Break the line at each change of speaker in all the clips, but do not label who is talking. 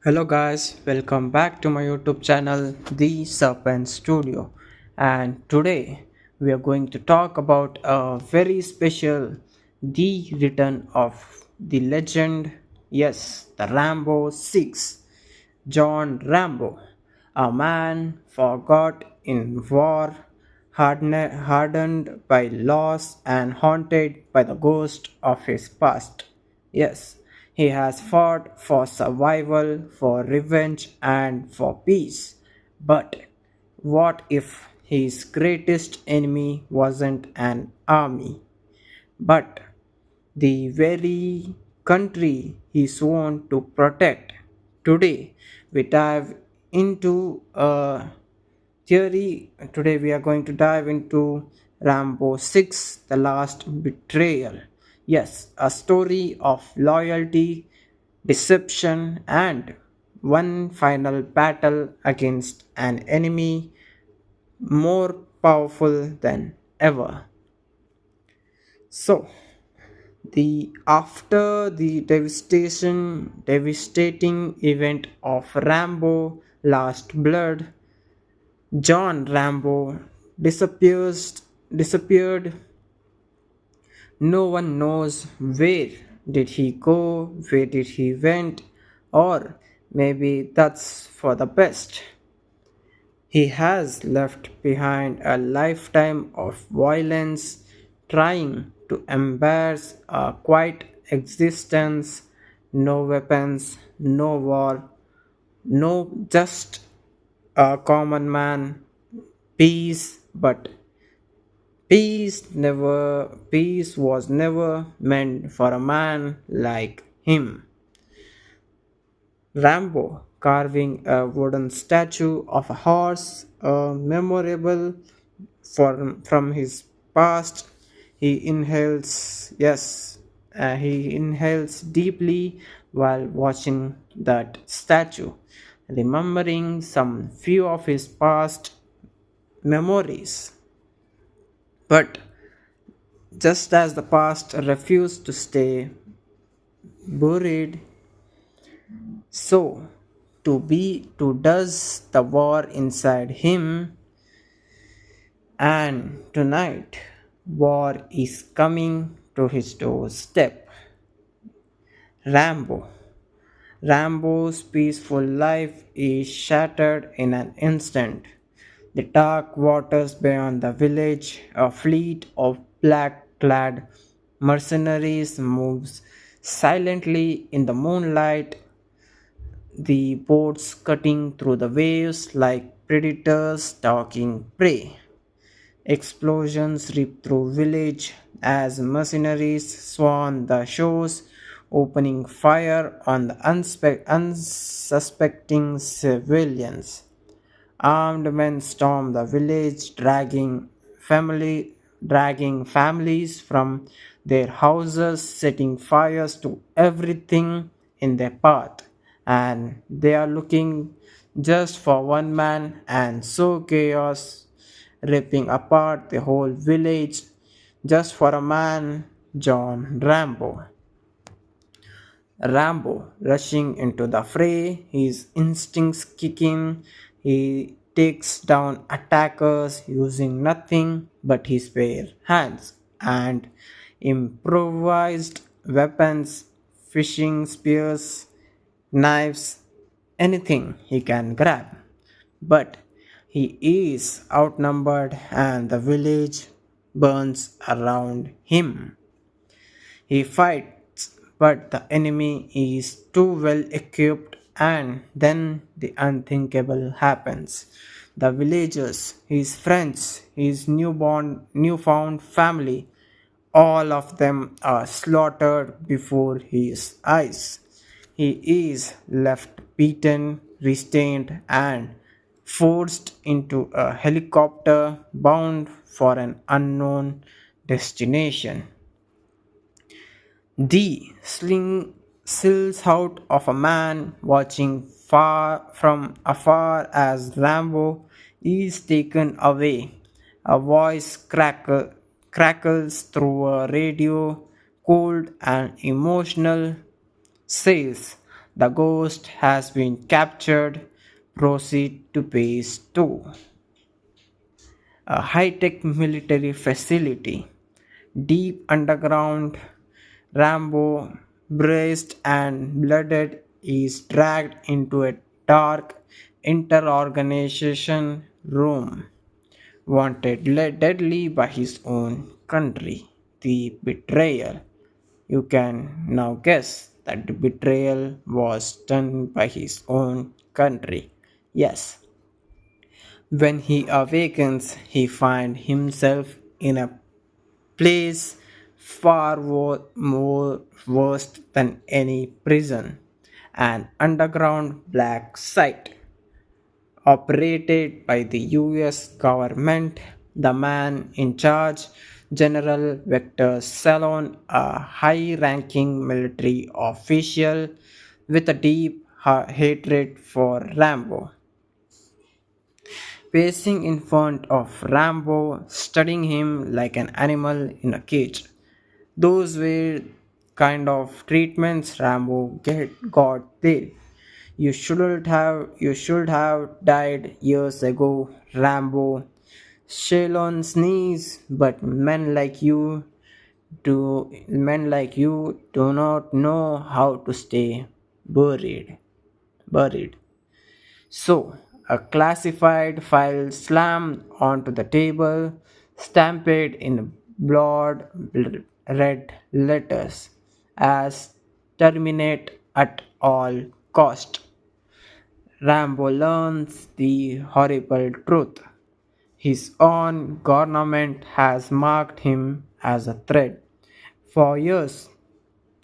Hello guys, welcome back to my YouTube channel The Serpent Studio, and today we are going to talk about a very special The Return of the Legend, yes, the Rambo 6, John Rambo, a man forgot in war, hardened by loss and haunted by the ghost of his past. Yes, he has fought for survival, for revenge, and for peace. But what if his greatest enemy wasn't an army, but the very country he sworn to protect? Today, we dive into a theory. Today, we are going to dive into Rambo 6, The Last Betrayal. Yes, a story of loyalty, deception, and one final battle against an enemy more powerful than ever. So, the after the devastating event of Rambo Last Blood, John Rambo disappeared. No one knows where did he go, where did he went, or maybe that's for the best. He has left behind a lifetime of violence, trying to embrace a quiet existence, no weapons, no war, no just a common man, peace, but peace was never meant for a man like him. Rambo carving a wooden statue of a horse, memorable from his past. He inhales deeply while watching that statue, remembering some few of his past memories. But just as the past refused to stay buried, so to does the war inside him, and tonight war is coming to his doorstep. Rambo. Rambo's peaceful life is shattered in an instant. The dark waters beyond the village, a fleet of black clad mercenaries moves silently in the moonlight, the boats cutting through the waves like predators stalking prey. Explosions rip through village as mercenaries swarm the shores, opening fire on the unsuspecting civilians. Armed men storm the village, dragging families from their houses, setting fires to everything in their path. And they are looking just for one man, and so chaos ripping apart the whole village just for a man, John Rambo. Rambo rushing into the fray, his instincts kicking, he takes down attackers using nothing but his bare hands and improvised weapons, fishing spears, knives, anything he can grab. But he is outnumbered and the village burns around him. He fights, but the enemy is too well equipped, and then the unthinkable happens. The villagers, his friends, his newfound family, all of them are slaughtered before his eyes. He is left beaten, restrained, and forced into a helicopter bound for an unknown destination. The sling sills out of a man watching far from afar as Rambo is taken away. A voice crackles through a radio, cold and emotional, says, The ghost has been captured. Proceed to base 2, a high tech military facility. Deep underground, Rambo, bruised and blooded, is dragged into a dark interorganization room, wanted deadly by his own country. The betrayal. You can now guess that the betrayal was done by his own country. Yes, when he awakens, he finds himself in a place far more worse than any prison, an underground black site operated by the US government. The man in charge, General Victor Stallone, a high ranking military official with a deep hatred for Rambo, pacing in front of Rambo, studying him like an animal in a cage. Those were kind of treatments Rambo got there. You should have died years ago, Rambo. Shell sneeze, but men like you do not know how to stay buried. So, a classified file slammed onto the table, stamped in blood red letters as terminate at all cost. Rambo learns the horrible truth. His own government has marked him as a threat. For years,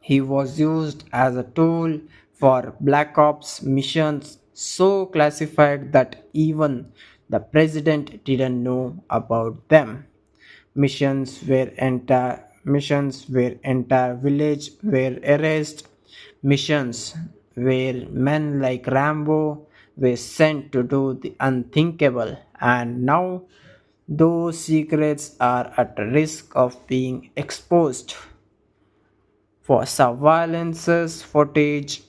he was used as a tool for Black Ops missions so classified that even the president didn't know about them. Missions where entire village were erased. Missions where men like Rambo were sent to do the unthinkable, and now those secrets are at risk of being exposed. For surveillance footage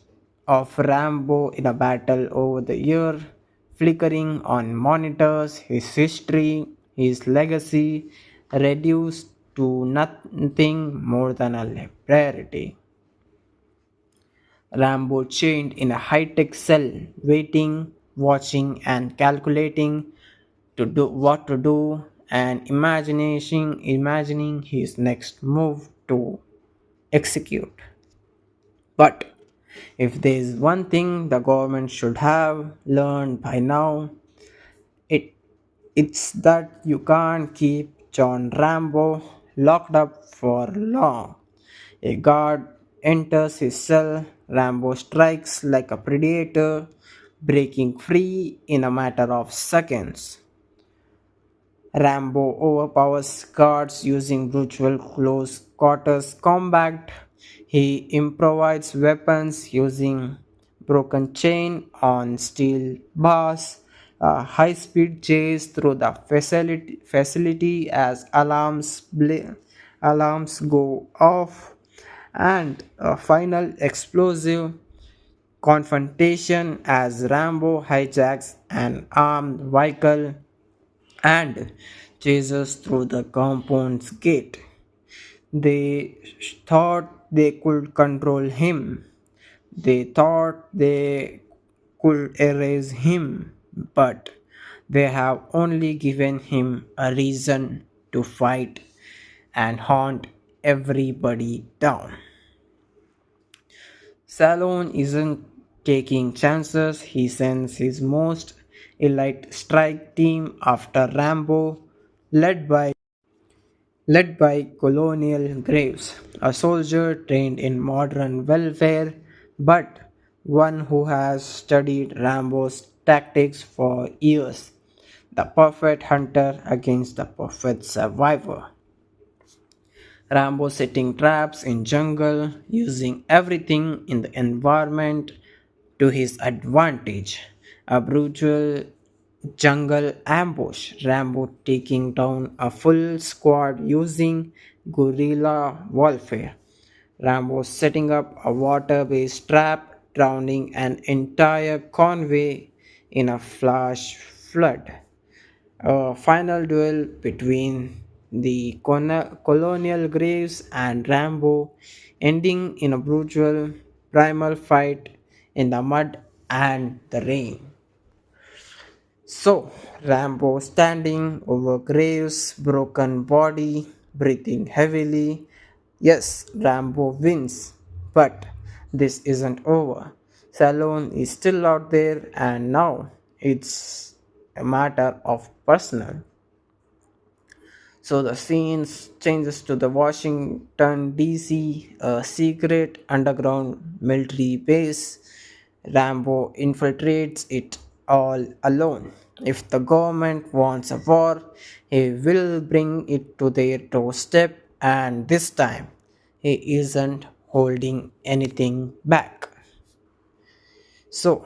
of Rambo in a battle over the year, flickering on monitors, his history, his legacy reduced to nothing more than a library. Rambo chained in a high-tech cell, waiting, watching and calculating to do what to do and imagining his next move to execute. But if there is one thing the government should have learned by now, it it's that you can't keep John Rambo locked up for long. A guard enters his cell, Rambo strikes like a predator, breaking free in a matter of seconds. Rambo overpowers guards using brutal close quarters combat. He improvises weapons using broken chain on steel bars, a high speed chase through the facility as alarms go off, and a final explosive confrontation as Rambo hijacks an armed vehicle and chases through the compound's gate. They thought they could control him. They thought they could erase him, but they have only given him a reason to fight and hunt everybody down. Stallone isn't taking chances. He sends his most elite strike team after Rambo, led by Colonial Graves, a soldier trained in modern warfare, but one who has studied Rambo's tactics for years. The perfect hunter against the perfect survivor. Rambo setting traps in jungle, using everything in the environment to his advantage. A brutal jungle ambush. Rambo taking down a full squad using guerrilla warfare. Rambo setting up a water based trap drowning an entire convoy in a flash flood. A final duel between the colonial graves and Rambo, ending in a brutal primal fight in the mud and the rain. So, Rambo standing over Graves' broken body, breathing heavily. Yes, Rambo wins, but this isn't over. Stallone is still out there, and now it's a matter of personal. So the scenes changes to the Washington DC, a secret underground military base. Rambo infiltrates it all alone. If the government wants a war, he will bring it to their doorstep, and this time he isn't holding anything back. So,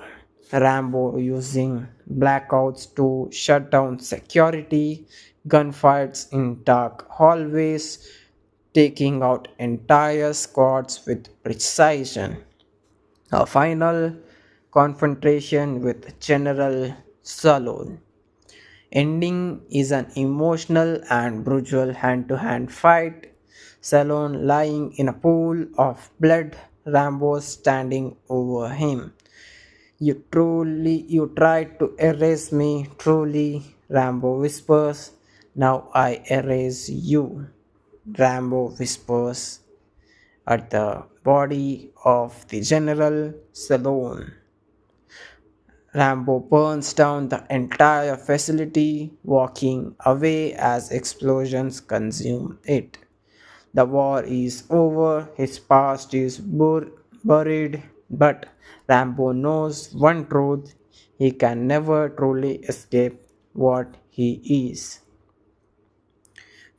Rambo using blackouts to shut down security, gunfights in dark hallways, taking out entire squads with precision. A final confrontation with General Stallone. Ending is an emotional and brutal hand to hand fight. Stallone lying in a pool of blood, Rambo standing over him. You tried to erase me, truly, Rambo whispers. Now I erase you, Rambo whispers at the body of the General Stallone. Rambo burns down the entire facility, walking away as explosions consume it. The war is over, his past is buried, but Rambo knows one truth: he can never truly escape what he is.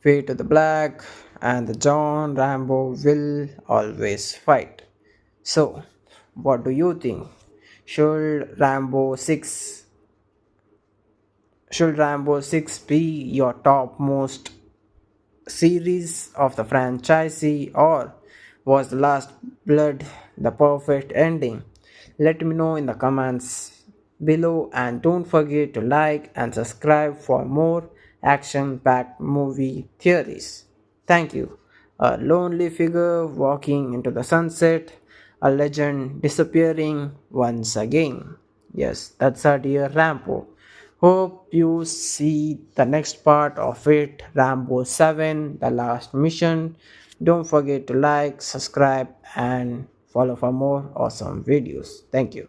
Fade to the black, and the John Rambo will always fight. So, what do you think? Should Rambo 6 should Rambo 6 be your topmost series of the franchise, or was The Last Blood the perfect ending? Let me know in the comments below, and don't forget to like and subscribe for more action packed movie theories. Thank you. A lonely figure walking into the sunset, a legend disappearing once again. Yes, that's our dear Rambo. Hope you see the next part of it, Rambo 7, The Last Mission. Don't forget to like, subscribe, and follow for more awesome videos. Thank you.